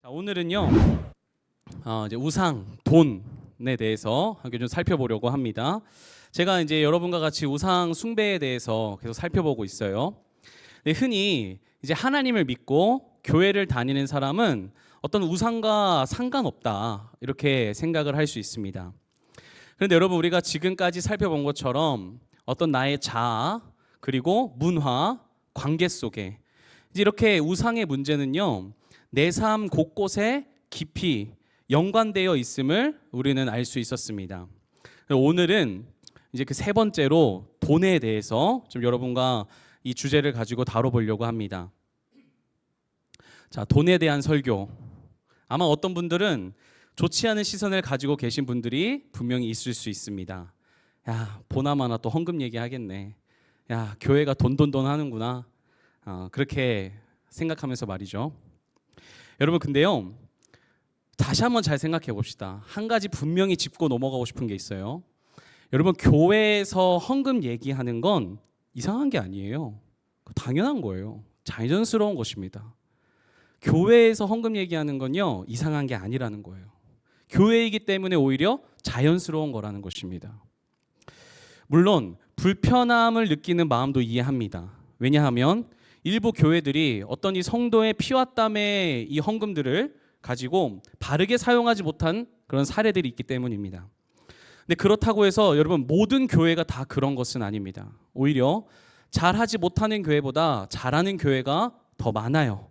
자, 오늘은요 이제 우상, 돈에 대해서 함께 좀 살펴보려고 합니다. 제가 이제 여러분과 같이 우상 숭배에 대해서 계속 살펴보고 있어요. 근데 흔히 이제 하나님을 믿고 교회를 다니는 사람은 어떤 우상과 상관없다 이렇게 생각을 할 수 있습니다. 그런데 여러분, 우리가 지금까지 살펴본 것처럼 어떤 나의 자아 그리고 문화, 관계 속에 이제 이렇게 우상의 문제는요 내 삶 곳곳에 깊이 연관되어 있음을 우리는 알 수 있었습니다. 오늘은 이제 그 세 번째로 돈에 대해서 좀 여러분과 이 주제를 가지고 다뤄보려고 합니다. 자, 돈에 대한 설교. 아마 어떤 분들은 좋지 않은 시선을 가지고 계신 분들이 분명히 있을 수 있습니다. 야, 보나마나 또 헌금 얘기하겠네. 야, 교회가 돈 하는구나. 그렇게 생각하면서 말이죠. 여러분, 근데요 다시 한번 잘 생각해 봅시다. 한 가지 분명히 짚고 넘어가고 싶은 게 있어요. 여러분, 교회에서 헌금 얘기하는 건 이상한 게 아니에요. 당연한 거예요. 자연스러운 것입니다. 교회에서 헌금 얘기하는 건요 이상한 게 아니라는 거예요. 교회이기 때문에 오히려 자연스러운 거라는 것입니다. 물론 불편함을 느끼는 마음도 이해합니다. 왜냐하면 일부 교회들이 어떤 이 성도의 피와 땀의 이 헌금들을 가지고 바르게 사용하지 못한 그런 사례들이 있기 때문입니다. 근데 그렇다고 해서 여러분 모든 교회가 다 그런 것은 아닙니다. 오히려 잘하지 못하는 교회보다 잘하는 교회가 더 많아요.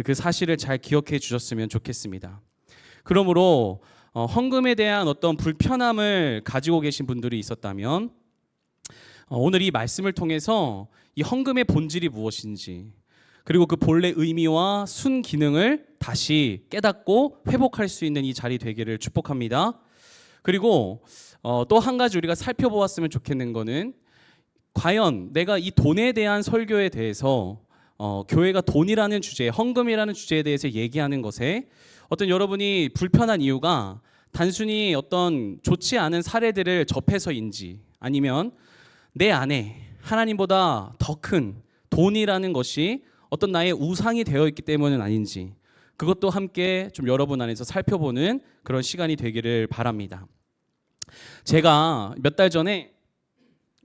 그 사실을 잘 기억해 주셨으면 좋겠습니다. 그러므로 헌금에 대한 어떤 불편함을 가지고 계신 분들이 있었다면 오늘 이 말씀을 통해서 이 헌금의 본질이 무엇인지 그리고 그 본래 의미와 순 기능을 다시 깨닫고 회복할 수 있는 이 자리 되기를 축복합니다. 그리고 또 한 가지 우리가 살펴보았으면 좋겠는 거는 과연 내가 이 돈에 대한 설교에 대해서 교회가 돈이라는 주제, 헌금이라는 주제에 대해서 얘기하는 것에 어떤 여러분이 불편한 이유가 단순히 어떤 좋지 않은 사례들을 접해서인지 아니면 내 안에 하나님보다 더 큰 돈이라는 것이 어떤 나의 우상이 되어 있기 때문은 아닌지 그것도 함께 좀 여러분 안에서 살펴보는 그런 시간이 되기를 바랍니다. 제가 몇 달 전에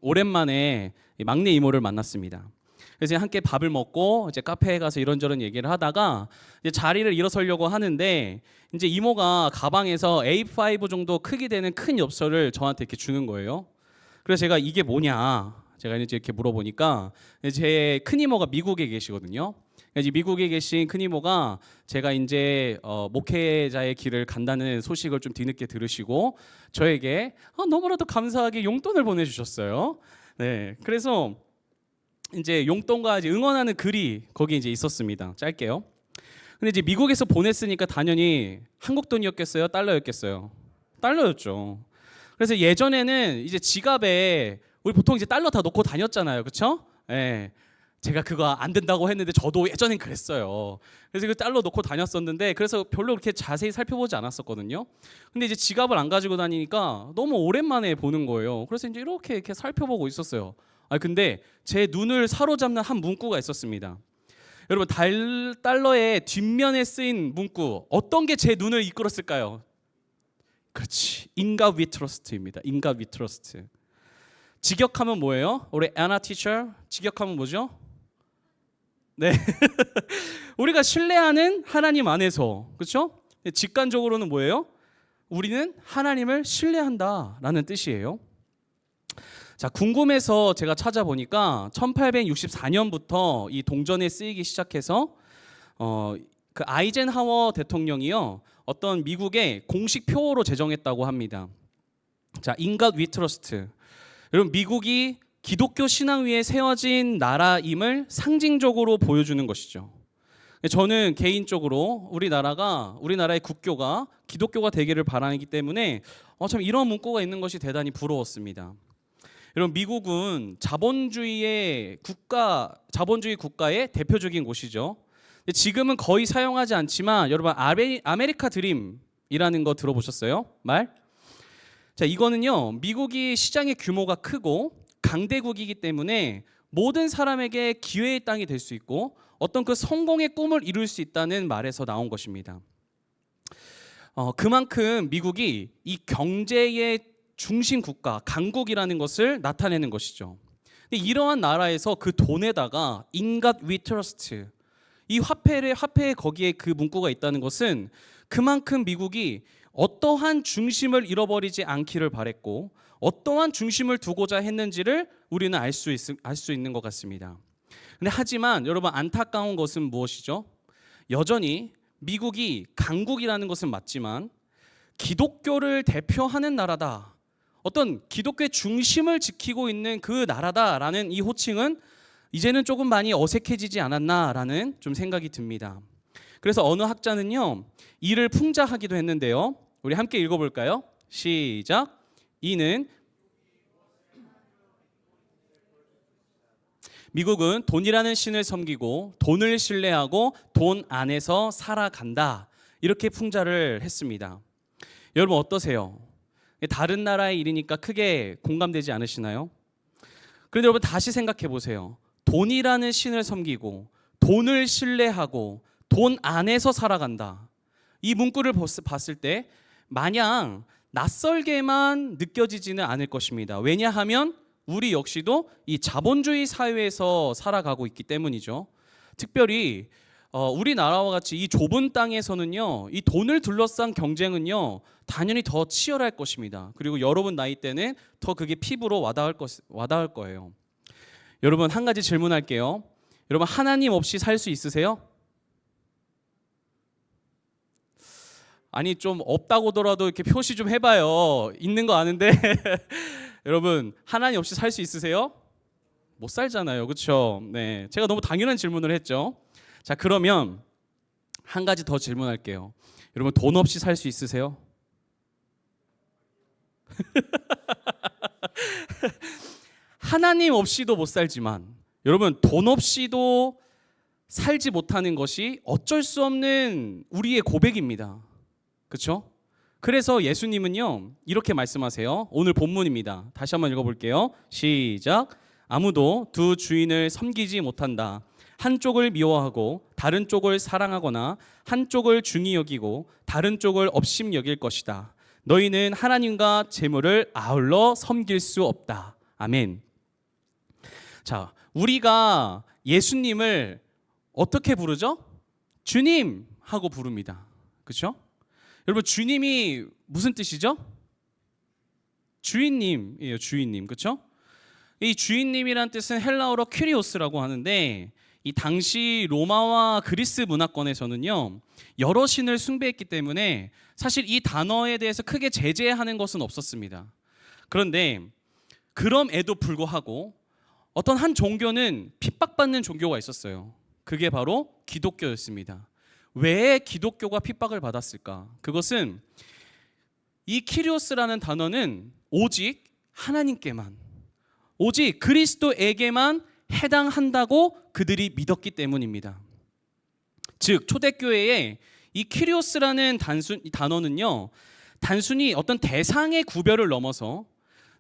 오랜만에 막내 이모를 만났습니다. 그래서 함께 밥을 먹고 이제 카페에 가서 이런저런 얘기를 하다가 이제 자리를 일어서려고 하는데 이제 이모가 가방에서 A5 정도 크기 되는 큰 엽서를 저한테 이렇게 주는 거예요. 그래서 제가 이게 뭐냐 제가 이제 이렇게 물어보니까 제 큰 이모가 미국에 계시거든요. 이제 미국에 계신 큰 이모가 제가 이제 목회자의 길을 간다는 소식을 좀 뒤늦게 들으시고 저에게 너무나도 감사하게 용돈을 보내주셨어요. 네, 그래서 이제 용돈과 이제 응원하는 글이 거기 이제 있었습니다. 짧게요. 근데 이제 미국에서 보냈으니까 당연히 한국 돈이었겠어요? 달러였겠어요? 달러였죠. 그래서 예전에는 이제 지갑에 우리 보통 이제 달러 다 넣고 다녔잖아요, 그렇죠? 예. 제가 그거 안 된다고 했는데 저도 예전엔 그랬어요. 그래서 그 달러 넣고 다녔었는데 그래서 별로 그렇게 자세히 살펴보지 않았었거든요. 근데 이제 지갑을 안 가지고 다니니까 너무 오랜만에 보는 거예요. 그래서 이제 이렇게 살펴보고 있었어요. 근데 제 눈을 사로잡는 한 문구가 있었습니다. 여러분, 달러의 뒷면에 쓰인 문구 어떤 게 제 눈을 이끌었을까요? 그렇지, 인갑 위 트러스트입니다. 인갑 위 트러스트. 직역하면 뭐예요? 우리 애나 티처 직역하면 뭐죠? 네. 우리가 신뢰하는 하나님 안에서, 그렇죠? 직관적으로는 뭐예요? 우리는 하나님을 신뢰한다라는 뜻이에요. 자, 궁금해서 제가 찾아보니까 1864년부터 이 동전에 쓰이기 시작해서 그 아이젠하워 대통령이요 어떤 미국의 공식 표어로 제정했다고 합니다. 자, 인갓 위 트러스트. 여러분, 미국이 기독교 신앙 위에 세워진 나라임을 상징적으로 보여주는 것이죠. 저는 개인적으로 우리나라의 국교가 기독교가 되기를 바라기 때문에 참 이런 문구가 있는 것이 대단히 부러웠습니다. 여러분, 미국은 자본주의 국가의 대표적인 곳이죠. 지금은 거의 사용하지 않지만 여러분 아메리카 드림이라는 거 들어보셨어요? 말? 자, 이거는요 미국이 시장의 규모가 크고 강대국이기 때문에 모든 사람에게 기회의 땅이 될 수 있고 어떤 그 성공의 꿈을 이룰 수 있다는 말에서 나온 것입니다. 그만큼 미국이 이 경제의 중심 국가, 강국이라는 것을 나타내는 것이죠. 근데 이러한 나라에서 그 돈에다가 In God we trust, 이 화폐에 거기에 그 문구가 있다는 것은 그만큼 미국이 어떠한 중심을 잃어버리지 않기를 바랬고 어떠한 중심을 두고자 했는지를 우리는 알 수 있는 것 같습니다. 근데 하지만 여러분, 안타까운 것은 무엇이죠? 여전히 미국이 강국이라는 것은 맞지만 기독교를 대표하는 나라다, 어떤 기독교의 중심을 지키고 있는 그 나라다라는 이 호칭은 이제는 조금 많이 어색해지지 않았나라는 좀 생각이 듭니다. 그래서 어느 학자는요, 이를 풍자하기도 했는데요. 우리 함께 읽어볼까요? 시작. 이는 미국은 돈이라는 신을 섬기고 돈을 신뢰하고 돈 안에서 살아간다, 이렇게 풍자를 했습니다. 여러분 어떠세요? 다른 나라의 일이니까 크게 공감되지 않으시나요? 그런데 여러분 다시 생각해 보세요. 돈이라는 신을 섬기고 돈을 신뢰하고 돈 안에서 살아간다, 이 문구를 봤을 때 마냥 낯설게만 느껴지지는 않을 것입니다. 왜냐하면 우리 역시도 이 자본주의 사회에서 살아가고 있기 때문이죠. 특별히 우리나라와 같이 이 좁은 땅에서는요, 이 돈을 둘러싼 경쟁은요 당연히 더 치열할 것입니다. 그리고 여러분 나이 때는 더 그게 피부로 와닿을 거예요. 여러분 한 가지 질문할게요. 여러분 하나님 없이 살 수 있으세요? 아니 좀 없다고더라도 이렇게 표시 좀 해봐요. 있는 거 아는데 여러분 하나님 없이 살 수 있으세요? 못 살잖아요, 그렇죠? 네, 제가 너무 당연한 질문을 했죠. 자, 그러면 한 가지 더 질문할게요. 여러분 돈 없이 살 수 있으세요? 하나님 없이도 못 살지만 여러분 돈 없이도 살지 못하는 것이 어쩔 수 없는 우리의 고백입니다. 그렇죠? 그래서 예수님은요 이렇게 말씀하세요. 오늘 본문입니다. 다시 한번 읽어볼게요. 시작. 아무도 두 주인을 섬기지 못한다. 한쪽을 미워하고 다른 쪽을 사랑하거나 한쪽을 중히 여기고 다른 쪽을 업심 여길 것이다. 너희는 하나님과 재물을 아울러 섬길 수 없다. 아멘. 자, 우리가 예수님을 어떻게 부르죠? 주님 하고 부릅니다. 그렇죠? 여러분 주님이 무슨 뜻이죠? 주인님이에요. 주인님. 그렇죠? 이 주인님이란 뜻은 헬라어로 퀴리오스라고 하는데, 이 당시 로마와 그리스 문화권에서는요 여러 신을 숭배했기 때문에 사실 이 단어에 대해서 크게 제재하는 것은 없었습니다. 그런데 그럼에도 불구하고 어떤 한 종교는 핍박받는 종교가 있었어요. 그게 바로 기독교였습니다. 왜 기독교가 핍박을 받았을까? 그것은 이 키리오스라는 단어는 오직 하나님께만, 오직 그리스도에게만 해당한다고 그들이 믿었기 때문입니다. 즉 초대교회에 이 키리오스라는 단어는요 단순히 어떤 대상의 구별을 넘어서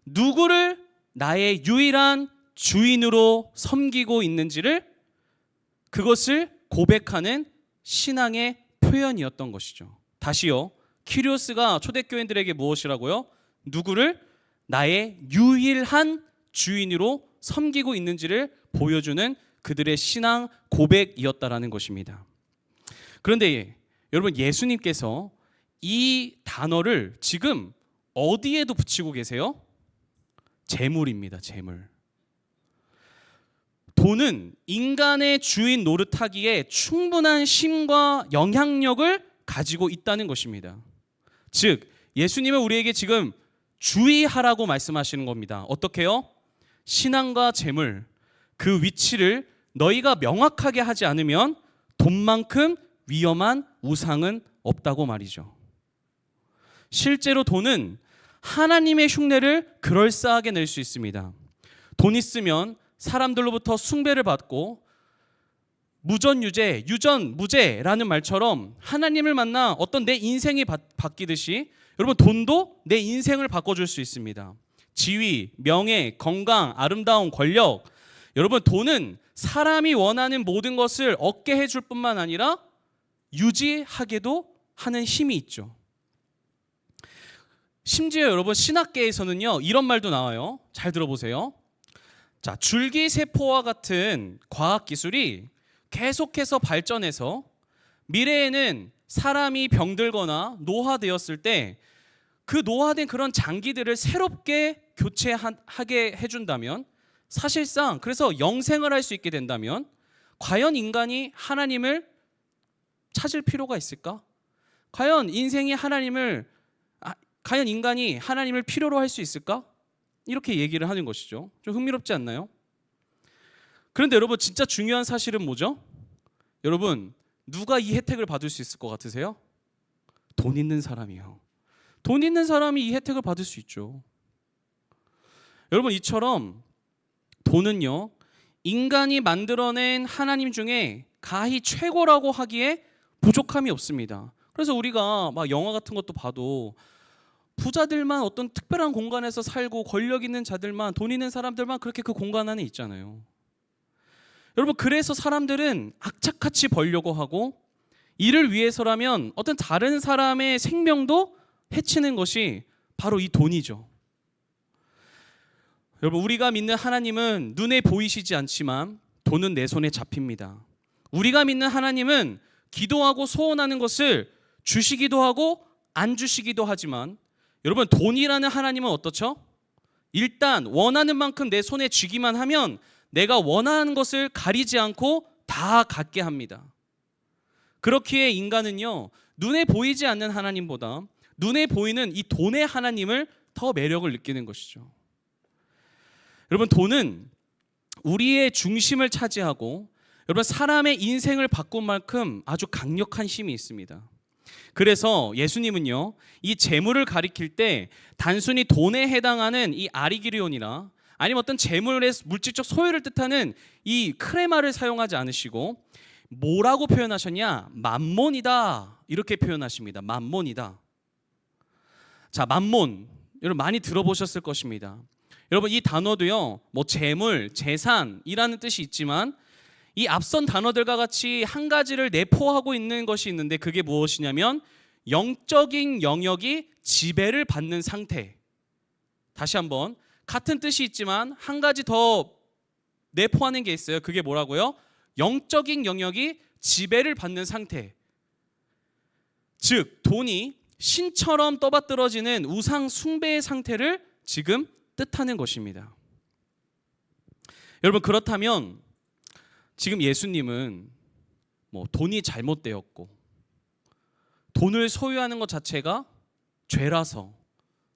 누구를 나의 유일한 주인으로 섬기고 있는지를, 그것을 고백하는 신앙의 표현이었던 것이죠. 다시요, 키리오스가 초대교인들에게 무엇이라고요? 누구를 나의 유일한 주인으로 섬기고 있는지를 보여주는 그들의 신앙 고백이었다라는 것입니다. 그런데 여러분 예수님께서 이 단어를 지금 어디에도 붙이고 계세요? 재물입니다. 재물. 돈은 인간의 주인 노릇하기에 충분한 힘과 영향력을 가지고 있다는 것입니다. 즉 예수님은 우리에게 지금 주의하라고 말씀하시는 겁니다. 어떻게요? 신앙과 재물, 그 위치를 너희가 명확하게 하지 않으면 돈만큼 위험한 우상은 없다고 말이죠. 실제로 돈은 하나님의 흉내를 그럴싸하게 낼 수 있습니다. 돈 있으면 사람들로부터 숭배를 받고 무전유죄, 유전무죄라는 말처럼 하나님을 만나 어떤 내 인생이 바뀌듯이 여러분 돈도 내 인생을 바꿔줄 수 있습니다. 지위, 명예, 건강, 아름다움, 권력, 여러분 돈은 사람이 원하는 모든 것을 얻게 해줄 뿐만 아니라 유지하게도 하는 힘이 있죠. 심지어 여러분 신학계에서는요 이런 말도 나와요. 잘 들어보세요. 자, 줄기세포와 같은 과학기술이 계속해서 발전해서 미래에는 사람이 병들거나 노화되었을 때 그 노화된 그런 장기들을 새롭게 교체하게 해준다면, 사실상 그래서 영생을 할 수 있게 된다면 과연 인간이 하나님을 찾을 필요가 있을까? 과연 인간이 하나님을 필요로 할 수 있을까? 이렇게 얘기를 하는 것이죠. 좀 흥미롭지 않나요? 그런데 여러분 진짜 중요한 사실은 뭐죠? 여러분 누가 이 혜택을 받을 수 있을 것 같으세요? 돈 있는 사람이요. 돈 있는 사람이 이 혜택을 받을 수 있죠. 여러분 이처럼 돈은요 인간이 만들어낸 하나님 중에 가히 최고라고 하기에 부족함이 없습니다. 그래서 우리가 막 영화 같은 것도 봐도 부자들만 어떤 특별한 공간에서 살고 권력 있는 자들만, 돈 있는 사람들만 그렇게 그 공간 안에 있잖아요. 여러분 그래서 사람들은 악착같이 벌려고 하고 이를 위해서라면 어떤 다른 사람의 생명도 해치는 것이 바로 이 돈이죠. 여러분 우리가 믿는 하나님은 눈에 보이시지 않지만 돈은 내 손에 잡힙니다. 우리가 믿는 하나님은 기도하고 소원하는 것을 주시기도 하고 안 주시기도 하지만 여러분 돈이라는 하나님은 어떻죠? 일단 원하는 만큼 내 손에 쥐기만 하면 내가 원하는 것을 가리지 않고 다 갖게 합니다. 그렇기에 인간은요 눈에 보이지 않는 하나님보다 눈에 보이는 이 돈의 하나님을 더 매력을 느끼는 것이죠. 여러분 돈은 우리의 중심을 차지하고 여러분 사람의 인생을 바꾼 만큼 아주 강력한 힘이 있습니다. 그래서 예수님은요 이 재물을 가리킬 때 단순히 돈에 해당하는 이 아리기리온이나 아니면 어떤 재물의 물질적 소유를 뜻하는 이 크레마를 사용하지 않으시고 뭐라고 표현하셨냐? 맘몬이다 이렇게 표현하십니다. 맘몬이다. 자, 맘몬 여러분 많이 들어보셨을 것입니다. 여러분 이 단어도요 뭐 재물, 재산이라는 뜻이 있지만 이 앞선 단어들과 같이 한 가지를 내포하고 있는 것이 있는데 그게 무엇이냐면 영적인 영역이 지배를 받는 상태. 다시 한번 같은 뜻이 있지만 한 가지 더 내포하는 게 있어요. 그게 뭐라고요? 영적인 영역이 지배를 받는 상태. 즉 돈이 신처럼 떠받들어지는 우상 숭배의 상태를 지금 뜻하는 것입니다. 여러분 그렇다면 지금 예수님은 뭐 돈이 잘못되었고 돈을 소유하는 것 자체가 죄라서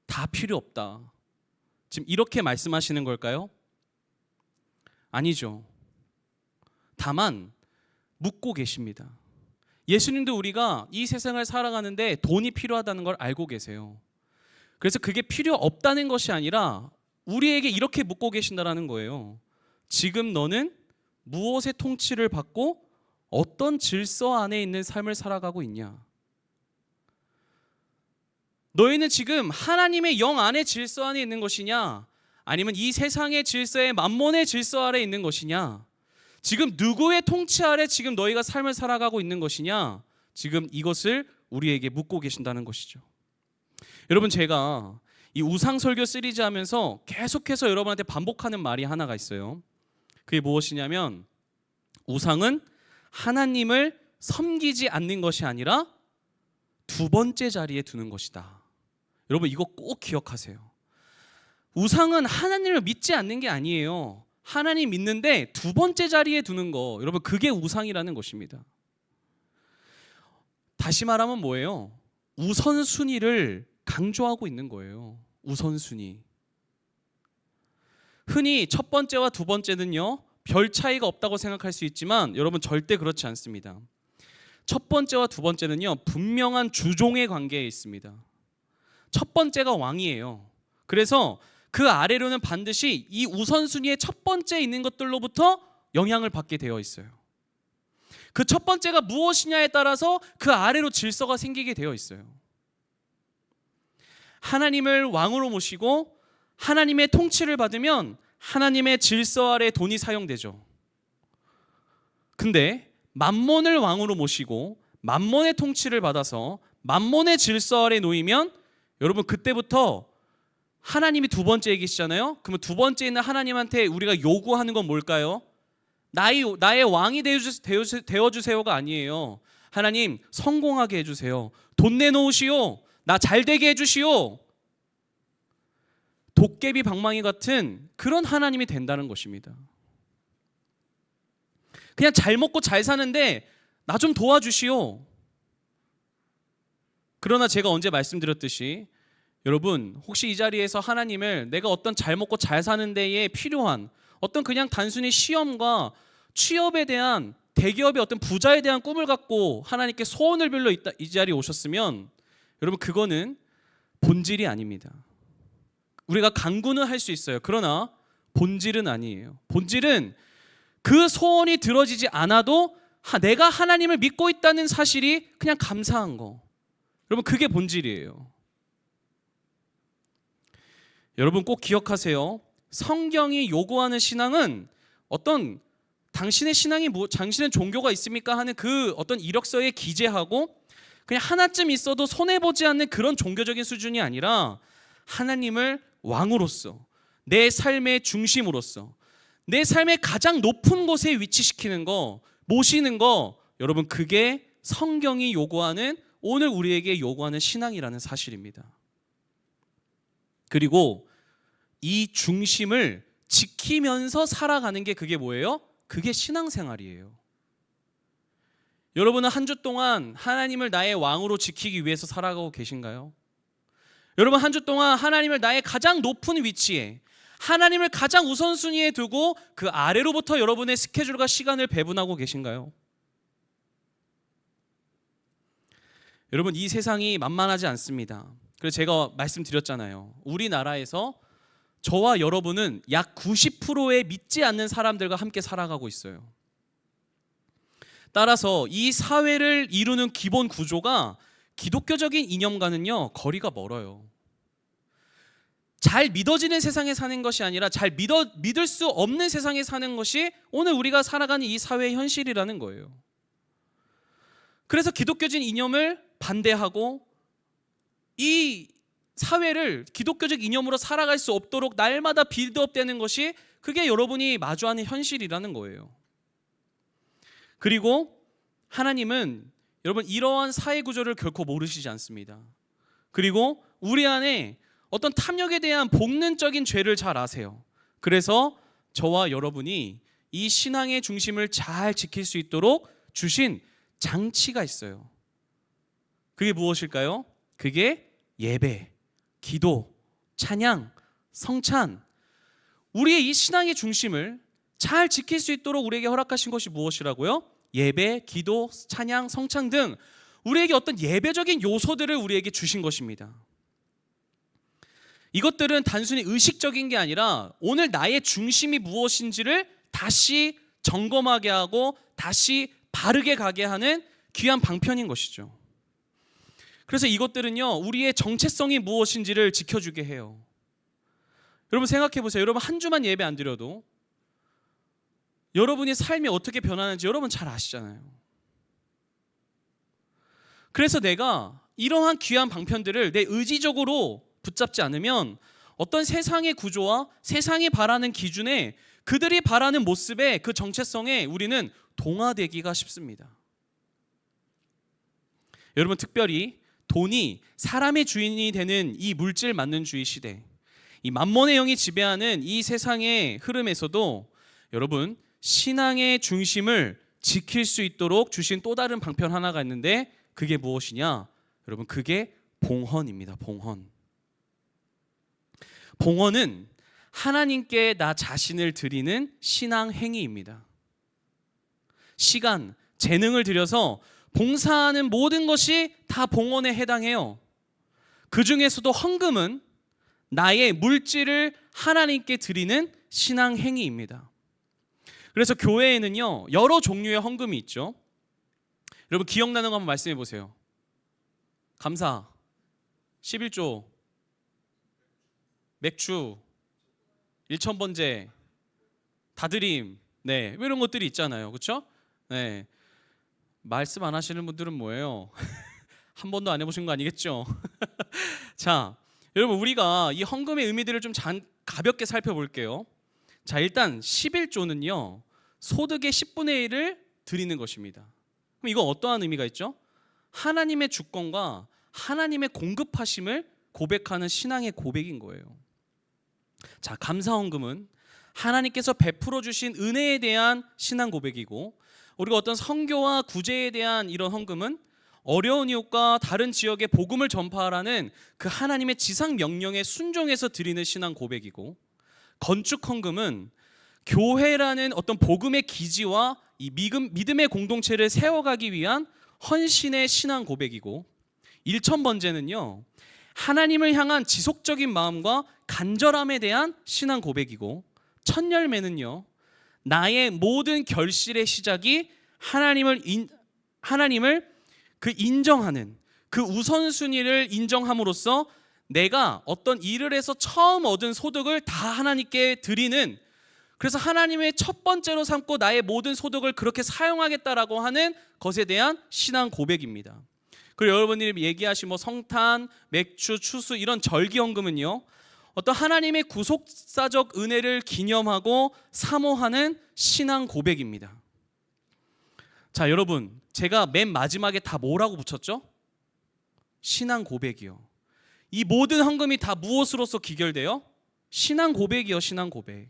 다 필요 없다, 지금 이렇게 말씀하시는 걸까요? 아니죠. 다만 묻고 계십니다. 예수님도 우리가 이 세상을 살아가는데 돈이 필요하다는 걸 알고 계세요. 그래서 그게 필요 없다는 것이 아니라 우리에게 이렇게 묻고 계신다라는 거예요. 지금 너는 무엇의 통치를 받고 어떤 질서 안에 있는 삶을 살아가고 있냐? 너희는 지금 하나님의 영 안의 질서 안에 있는 것이냐? 아니면 이 세상의 질서에 맘몬의 질서 아래 있는 것이냐? 지금 누구의 통치 아래 지금 너희가 삶을 살아가고 있는 것이냐? 지금 이것을 우리에게 묻고 계신다는 것이죠. 여러분 제가 이 우상설교 시리즈 하면서 계속해서 여러분한테 반복하는 말이 하나가 있어요. 그게 무엇이냐면 우상은 하나님을 섬기지 않는 것이 아니라 두 번째 자리에 두는 것이다. 여러분 이거 꼭 기억하세요. 우상은 하나님을 믿지 않는 게 아니에요. 하나님 믿는데 두 번째 자리에 두는 거, 여러분 그게 우상이라는 것입니다. 다시 말하면 뭐예요? 우선순위를 강조하고 있는 거예요. 우선순위. 흔히 첫 번째와 두 번째는요 별 차이가 없다고 생각할 수 있지만 여러분 절대 그렇지 않습니다. 첫 번째와 두 번째는요 분명한 주종의 관계에 있습니다. 첫 번째가 왕이에요. 그래서 그 아래로는 반드시 이 우선순위의 첫 번째에 있는 것들로부터 영향을 받게 되어 있어요. 그 첫 번째가 무엇이냐에 따라서 그 아래로 질서가 생기게 되어 있어요. 하나님을 왕으로 모시고 하나님의 통치를 받으면 하나님의 질서 아래 돈이 사용되죠. 근데 맘몬을 왕으로 모시고 맘몬의 통치를 받아서 맘몬의 질서 아래 놓이면 여러분 그때부터 하나님이 두 번째에 계시잖아요. 그러면 두 번째에 있는 하나님한테 우리가 요구하는 건 뭘까요? 나의 왕이 되어주세요가 아니에요. 하나님 성공하게 해주세요. 돈 내놓으시오. 나 잘되게 해주시오. 도깨비 방망이 같은 그런 하나님이 된다는 것입니다. 그냥 잘 먹고 잘 사는데 나 좀 도와주시오. 그러나 제가 언제 말씀드렸듯이 여러분 혹시 이 자리에서 하나님을 내가 어떤 잘 먹고 잘 사는 데에 필요한 어떤 그냥 단순히 시험과 취업에 대한 대기업의 어떤 부자에 대한 꿈을 갖고 하나님께 소원을 빌러 이 자리에 오셨으면 여러분 그거는 본질이 아닙니다. 우리가 간구는 할 수 있어요. 그러나 본질은 아니에요. 본질은 그 소원이 들어지지 않아도 내가 하나님을 믿고 있다는 사실이 그냥 감사한 거. 여러분 그게 본질이에요. 여러분 꼭 기억하세요. 성경이 요구하는 신앙은 어떤 당신의 신앙이 당신은 종교가 있습니까 하는 그 어떤 이력서에 기재하고 그냥 하나쯤 있어도 손해보지 않는 그런 종교적인 수준이 아니라 하나님을 왕으로서 내 삶의 중심으로서 내 삶의 가장 높은 곳에 위치시키는 거, 모시는 거, 여러분 그게 성경이 요구하는 오늘 우리에게 요구하는 신앙이라는 사실입니다. 그리고 이 중심을 지키면서 살아가는 게 그게 뭐예요? 그게 신앙생활이에요. 여러분은 한 주 동안 하나님을 나의 왕으로 지키기 위해서 살아가고 계신가요? 여러분 한 주 동안 하나님을 나의 가장 높은 위치에 하나님을 가장 우선순위에 두고 그 아래로부터 여러분의 스케줄과 시간을 배분하고 계신가요? 여러분 이 세상이 만만하지 않습니다. 그래서 제가 말씀드렸잖아요. 우리나라에서 저와 여러분은 약 90%의 믿지 않는 사람들과 함께 살아가고 있어요. 따라서 이 사회를 이루는 기본 구조가 기독교적인 이념과는요 거리가 멀어요. 잘 믿어지는 세상에 사는 것이 아니라 잘 믿을 수 없는 세상에 사는 것이 오늘 우리가 살아가는 이 사회의 현실이라는 거예요. 그래서 기독교적인 이념을 반대하고 이 사회를 기독교적 이념으로 살아갈 수 없도록 날마다 빌드업되는 것이 그게 여러분이 마주하는 현실이라는 거예요. 그리고 하나님은 여러분 이러한 사회 구조를 결코 모르시지 않습니다. 그리고 우리 안에 어떤 탐욕에 대한 본능적인 죄를 잘 아세요. 그래서 저와 여러분이 이 신앙의 중심을 잘 지킬 수 있도록 주신 장치가 있어요. 그게 무엇일까요? 그게 예배, 기도, 찬양, 성찬. 우리의 이 신앙의 중심을 잘 지킬 수 있도록 우리에게 허락하신 것이 무엇이라고요? 예배, 기도, 찬양, 성찬 등 우리에게 어떤 예배적인 요소들을 우리에게 주신 것입니다. 이것들은 단순히 의식적인 게 아니라 오늘 나의 중심이 무엇인지를 다시 점검하게 하고 다시 바르게 가게 하는 귀한 방편인 것이죠. 그래서 이것들은요 우리의 정체성이 무엇인지를 지켜주게 해요. 여러분 생각해 보세요. 여러분 한 주만 예배 안 드려도 여러분의 삶이 어떻게 변하는지 여러분 잘 아시잖아요. 그래서 내가 이러한 귀한 방편들을 내 의지적으로 붙잡지 않으면 어떤 세상의 구조와 세상이 바라는 기준에 그들이 바라는 모습에 그 정체성에 우리는 동화되기가 쉽습니다. 여러분 특별히 돈이 사람의 주인이 되는 이 물질 만능주의 시대, 이 만몬의 영이 지배하는 이 세상의 흐름에서도 여러분 신앙의 중심을 지킬 수 있도록 주신 또 다른 방편 하나가 있는데 그게 무엇이냐? 여러분 그게 봉헌입니다. 봉헌은 하나님께 나 자신을 드리는 신앙 행위입니다. 시간, 재능을 들여서 봉사하는 모든 것이 다 봉헌에 해당해요. 그 중에서도 헌금은 나의 물질을 하나님께 드리는 신앙 행위입니다. 그래서 교회에는요 여러 종류의 헌금이 있죠. 여러분 기억나는 거 한번 말씀해 보세요. 감사, 11조, 맥주, 일천번제, 다드림, 네, 이런 것들이 있잖아요. 그렇죠? 네. 말씀 안 하시는 분들은 뭐예요? 한 번도 안 해보신 거 아니겠죠? 자, 여러분 우리가 이 헌금의 의미들을 좀 가볍게 살펴볼게요. 자, 일단 11조는요. 소득의 10분의 1을 드리는 것입니다. 그럼 이거 어떠한 의미가 있죠? 하나님의 주권과 하나님의 공급하심을 고백하는 신앙의 고백인 거예요. 자, 감사헌금은 하나님께서 베풀어 주신 은혜에 대한 신앙 고백이고, 우리가 어떤 선교와 구제에 대한 이런 헌금은 어려운 이웃과 다른 지역에 복음을 전파하라는 그 하나님의 지상 명령에 순종해서 드리는 신앙 고백이고, 건축 헌금은 교회라는 어떤 복음의 기지와 이 믿음의 공동체를 세워가기 위한 헌신의 신앙 고백이고, 일천번제는요 하나님을 향한 지속적인 마음과 간절함에 대한 신앙 고백이고, 천열매는요 나의 모든 결실의 시작이 하나님을 그 인정하는 그 우선순위를 인정함으로써 내가 어떤 일을 해서 처음 얻은 소득을 다 하나님께 드리는, 그래서 하나님의 첫 번째로 삼고 나의 모든 소득을 그렇게 사용하겠다라고 하는 것에 대한 신앙 고백입니다. 그리고 여러분들이 얘기하신 뭐 성탄, 맥주, 추수 이런 절기헌금은요 어떤 하나님의 구속사적 은혜를 기념하고 사모하는 신앙 고백입니다. 자, 여러분 제가 맨 마지막에 다 뭐라고 붙였죠? 신앙 고백이요. 이 모든 헌금이 다 무엇으로서 기결돼요? 신앙 고백이요. 신앙 고백.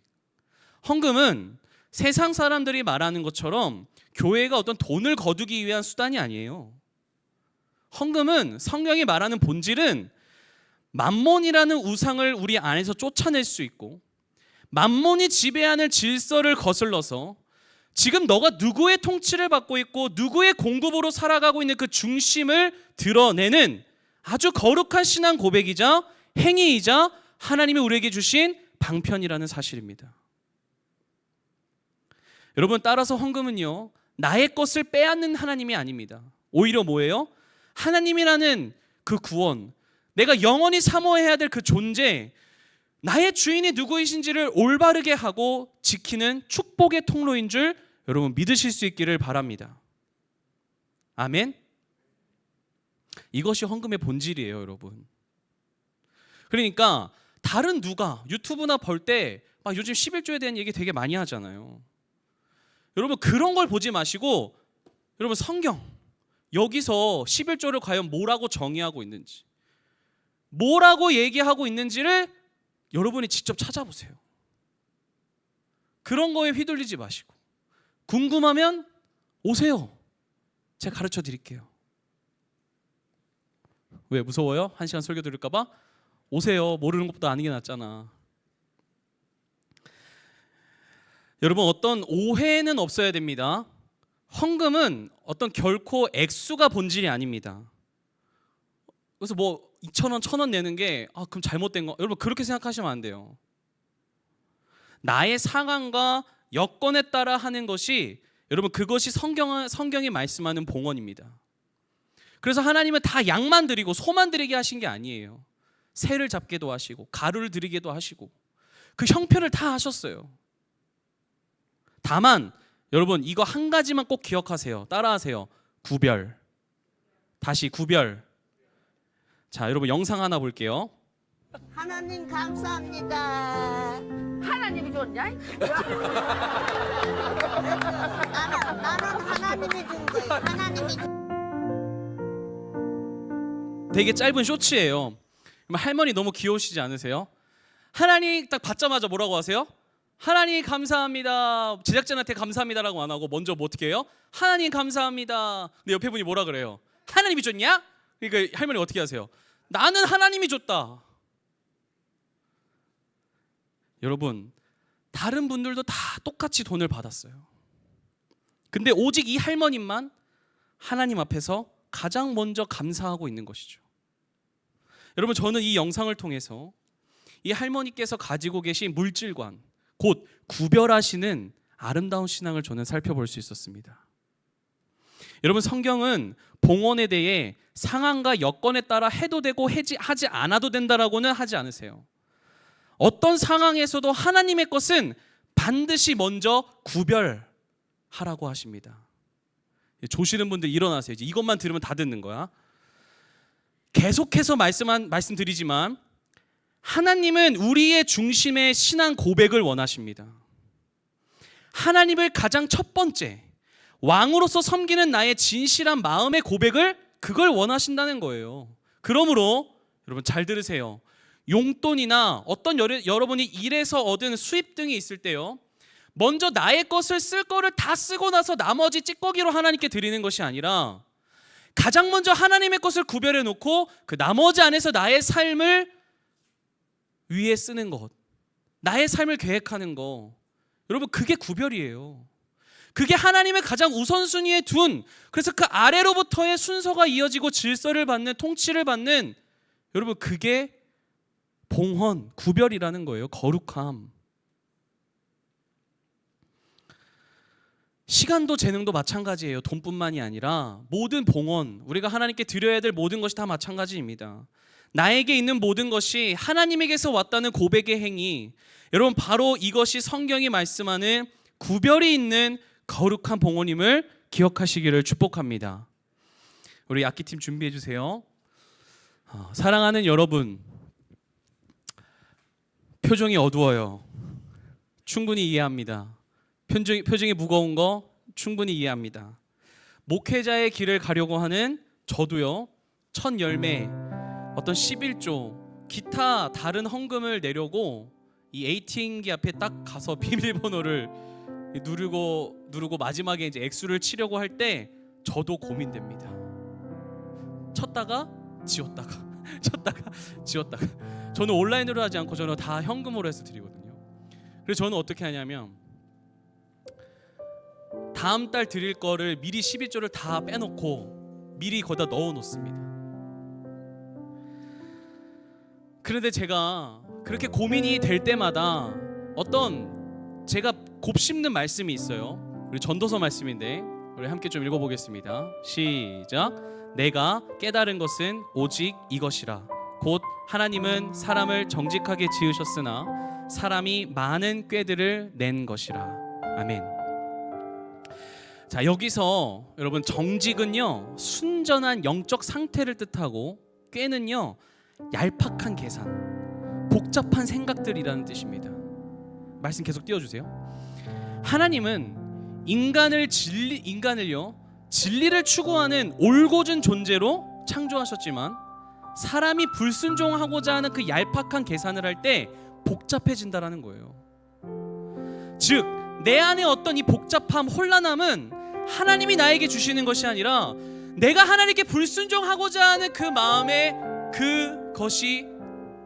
헌금은 세상 사람들이 말하는 것처럼 교회가 어떤 돈을 거두기 위한 수단이 아니에요. 헌금은 성경이 말하는 본질은 만몬이라는 우상을 우리 안에서 쫓아낼 수 있고, 만몬이 지배하는 질서를 거슬러서 지금 너가 누구의 통치를 받고 있고 누구의 공급으로 살아가고 있는 그 중심을 드러내는 아주 거룩한 신앙 고백이자 행위이자 하나님이 우리에게 주신 방편이라는 사실입니다. 여러분, 따라서 헌금은요 나의 것을 빼앗는 하나님이 아닙니다. 오히려 뭐예요? 하나님이라는 그 구원, 내가 영원히 사모해야 될 그 존재, 나의 주인이 누구이신지를 올바르게 하고 지키는 축복의 통로인 줄 여러분 믿으실 수 있기를 바랍니다. 아멘. 이것이 헌금의 본질이에요, 여러분. 그러니까 다른 누가 유튜브나 볼 때 막 요즘 11조에 대한 얘기 되게 많이 하잖아요. 여러분 그런 걸 보지 마시고 여러분 성경 여기서 11조를 과연 뭐라고 정의하고 있는지, 뭐라고 얘기하고 있는지를 여러분이 직접 찾아보세요. 그런 거에 휘둘리지 마시고 궁금하면 오세요. 제가 가르쳐 드릴게요. 왜 무서워요? 1시간 설교 들을까 봐? 오세요. 모르는 것보다 아는 게 낫잖아. 여러분 어떤 오해는 없어야 됩니다. 헌금은 어떤 결코 액수가 본질이 아닙니다. 그래서 뭐 2,000원, 1,000원 내는 게 그럼 잘못된 거, 여러분 그렇게 생각하시면 안 돼요. 나의 상황과 여건에 따라 하는 것이, 여러분 그것이 성경이 말씀하는 봉헌입니다. 그래서 하나님은 다 양만 드리고 소만 드리게 하신 게 아니에요. 새를 잡게도 하시고 가루를 드리게도 하시고 그 형편을 다 하셨어요. 다만 여러분 이거 한 가지만 꼭 기억하세요. 따라하세요. 구별. 다시 구별. 자, 여러분 영상 하나 볼게요. 하나님 감사합니다. 하나님이 줬냐? 나는 하나님이 준 거예요. 하나님이 준. 되게 짧은 쇼츠예요. 할머니 너무 귀여우시지 않으세요? 하나님 딱 받자마자 뭐라고 하세요? 하나님 감사합니다. 제작진한테 감사합니다라고 안 하고 먼저 뭐 어떻게 해요? 하나님 감사합니다. 근데 옆에 분이 뭐라 그래요? 하나님이 줬냐? 그러니까 할머니 어떻게 하세요? 나는 하나님이 줬다. 여러분 다른 분들도 다 똑같이 돈을 받았어요. 근데 오직 이 할머님만 하나님 앞에서 가장 먼저 감사하고 있는 것이죠. 여러분 저는 이 영상을 통해서 이 할머니께서 가지고 계신 물질관, 곧 구별하시는 아름다운 신앙을 저는 살펴볼 수 있었습니다. 여러분 성경은 봉헌에 대해 상황과 여건에 따라 해도 되고 하지 않아도 된다라고는 하지 않으세요. 어떤 상황에서도 하나님의 것은 반드시 먼저 구별하라고 하십니다. 조시는 분들 일어나세요. 이제 이것만 들으면 다 듣는 거야. 계속해서 말씀드리지만 하나님은 우리의 중심의 신앙 고백을 원하십니다. 하나님을 가장 첫 번째 왕으로서 섬기는 나의 진실한 마음의 고백을 그걸 원하신다는 거예요. 그러므로 여러분 잘 들으세요. 용돈이나 어떤 여러분이 일에서 얻은 수입 등이 있을 때요, 먼저 나의 것을 쓸 거를 다 쓰고 나서 나머지 찌꺼기로 하나님께 드리는 것이 아니라 가장 먼저 하나님의 것을 구별해 놓고 그 나머지 안에서 나의 삶을 위에 쓰는 것, 나의 삶을 계획하는 거, 여러분 그게 구별이에요. 그게 하나님의 가장 우선순위에 둔, 그래서 그 아래로부터의 순서가 이어지고 질서를 받는, 통치를 받는, 여러분 그게 봉헌, 구별이라는 거예요. 거룩함. 시간도 재능도 마찬가지예요. 돈뿐만이 아니라 모든 봉헌, 우리가 하나님께 드려야 될 모든 것이 다 마찬가지입니다. 나에게 있는 모든 것이 하나님에게서 왔다는 고백의 행위, 여러분 바로 이것이 성경이 말씀하는 구별이 있는 거룩한 봉헌임을 기억하시기를 축복합니다. 우리 악기팀 준비해 주세요. 사랑하는 여러분, 표정이 어두워요. 충분히 이해합니다. 표정이 무거운 거 충분히 이해합니다. 목회자의 길을 가려고 하는 저도요, 첫 열매, 어떤 11조, 기타 다른 헌금을 내려고 이 ATM기 앞에 딱 가서 비밀번호를 누르고 마지막에 이제 액수를 치려고 할 때 저도 고민됩니다. 쳤다가 지웠다가 쳤다가 지웠다가. 저는 온라인으로 하지 않고 저는 다 현금으로 해서 드리거든요. 그래서 저는 어떻게 하냐면 다음 달 드릴 거를 미리 11조를 다 빼놓고 미리 거기다 넣어 놓습니다. 그런데 제가 그렇게 고민이 될 때마다 어떤 제가 곱씹는 말씀이 있어요. 우리 전도서 말씀인데 우리 함께 좀 읽어보겠습니다. 시작. 내가 깨달은 것은 오직 이것이라. 곧 하나님은 사람을 정직하게 지으셨으나 사람이 많은 꾀들을 낸 것이라. 아멘. 자, 여기서 여러분 정직은요, 순전한 영적 상태를 뜻하고 꾀는요, 얄팍한 계산, 복잡한 생각들이라는 뜻입니다. 말씀 계속 띄워주세요. 하나님은 인간을요, 진리를 추구하는 올곧은 존재로 창조하셨지만 사람이 불순종하고자 하는 그 얄팍한 계산을 할 때 복잡해진다라는 거예요. 즉 내 안에 어떤 이 복잡함, 혼란함은 하나님이 나에게 주시는 것이 아니라 내가 하나님께 불순종하고자 하는 그 마음에 그것이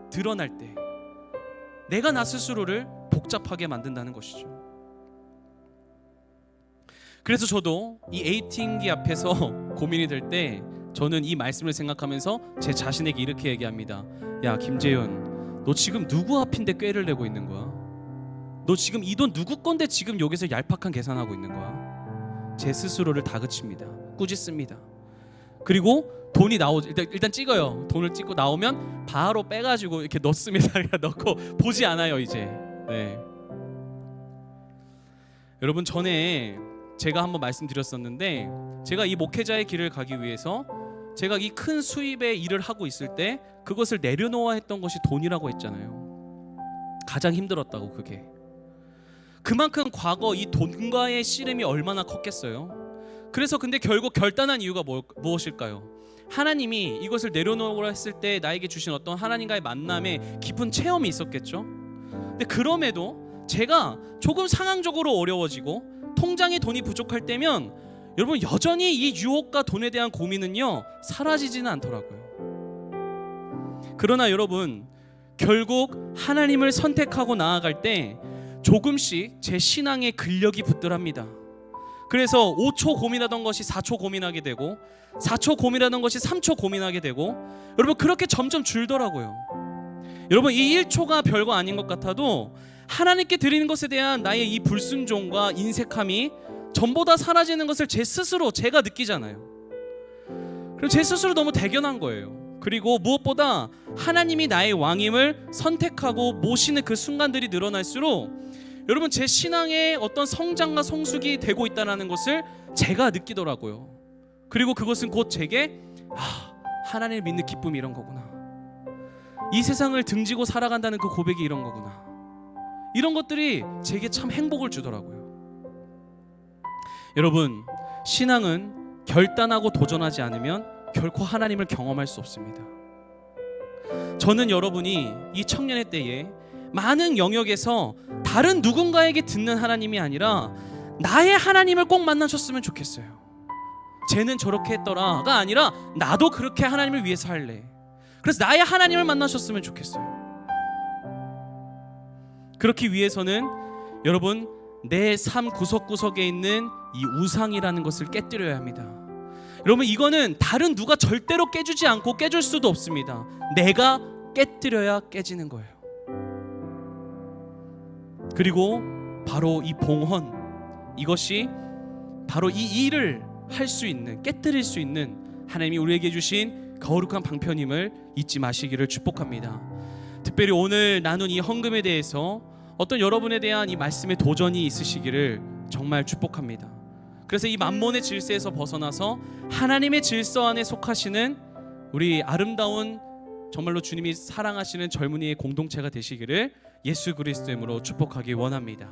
드러날 때 내가 나 스스로를 복잡하게 만든다는 것이죠. 그래서 저도 이 ATM기 앞에서 고민이 될 때 저는 이 말씀을 생각하면서 제 자신에게 이렇게 얘기합니다. 야, 김재현, 너 지금 누구 앞인데 꾀를 내고 있는 거야? 너 지금 이 돈 누구 건데 지금 여기서 얄팍한 계산하고 있는 거야? 제 스스로를 다그칩니다. 꾸짖습니다. 그리고 돈이 일단 찍어요. 돈을 찍고 나오면 바로 빼가지고 이렇게 넣습니다. 넣고 보지 않아요 이제. 네. 여러분, 전에 제가 한번 말씀드렸었는데 제가 이 목회자의 길을 가기 위해서 제가 이 큰 수입의 일을 하고 있을 때 그것을 내려놓아야 했던 것이 돈이라고 했잖아요. 가장 힘들었다고. 그게 그만큼 과거 이 돈과의 씨름이 얼마나 컸겠어요. 그래서 근데 결국 결단한 이유가 무엇일까요? 하나님이 이것을 내려놓으라 했을 때 나에게 주신 어떤 하나님과의 만남에 깊은 체험이 있었겠죠. 근데 그럼에도 제가 조금 상황적으로 어려워지고 통장에 돈이 부족할 때면 여러분 여전히 이 유혹과 돈에 대한 고민은요 사라지지는 않더라고요. 그러나 여러분 결국 하나님을 선택하고 나아갈 때 조금씩 제 신앙에 근력이 붙더랍니다. 그래서 5초 고민하던 것이 4초 고민하게 되고 4초 고민하던 것이 3초 고민하게 되고 여러분 그렇게 점점 줄더라고요. 여러분 이 1초가 별거 아닌 것 같아도 하나님께 드리는 것에 대한 나의 이 불순종과 인색함이 전부 다 사라지는 것을 제가 느끼잖아요. 그리고 제 스스로 너무 대견한 거예요. 그리고 무엇보다 하나님이 나의 왕임을 선택하고 모시는 그 순간들이 늘어날수록 여러분 제 신앙의 어떤 성장과 성숙이 되고 있다는 것을 제가 느끼더라고요. 그리고 그것은 곧 제게 하나님을 믿는 기쁨이 이런 거구나. 이 세상을 등지고 살아간다는 그 고백이 이런 거구나. 이런 것들이 제게 참 행복을 주더라고요. 여러분, 신앙은 결단하고 도전하지 않으면 결코 하나님을 경험할 수 없습니다. 저는 여러분이 이 청년의 때에 많은 영역에서 다른 누군가에게 듣는 하나님이 아니라 나의 하나님을 꼭 만나셨으면 좋겠어요. 쟤는 저렇게 했더라가 아니라 나도 그렇게 하나님을 위해서 할래. 그래서 나의 하나님을 만나셨으면 좋겠어요. 그렇기 위해서는 여러분, 내 삶 구석구석에 있는 이 우상이라는 것을 깨뜨려야 합니다. 여러분, 이거는 다른 누가 절대로 깨주지 않고 깨줄 수도 없습니다. 내가 깨뜨려야 깨지는 거예요. 그리고 바로 이 봉헌, 이것이 바로 이 일을 할 수 있는, 깨뜨릴 수 있는 하나님이 우리에게 주신 거룩한 방편임을 잊지 마시기를 축복합니다. 특별히 오늘 나눈 이 헌금에 대해서 어떤 여러분에 대한 이 말씀의 도전이 있으시기를 정말 축복합니다. 그래서 이 만몬의 질서에서 벗어나서 하나님의 질서 안에 속하시는 우리 아름다운, 정말로 주님이 사랑하시는 젊은이의 공동체가 되시기를 예수 그리스도의 이름으로 축복하기 원합니다.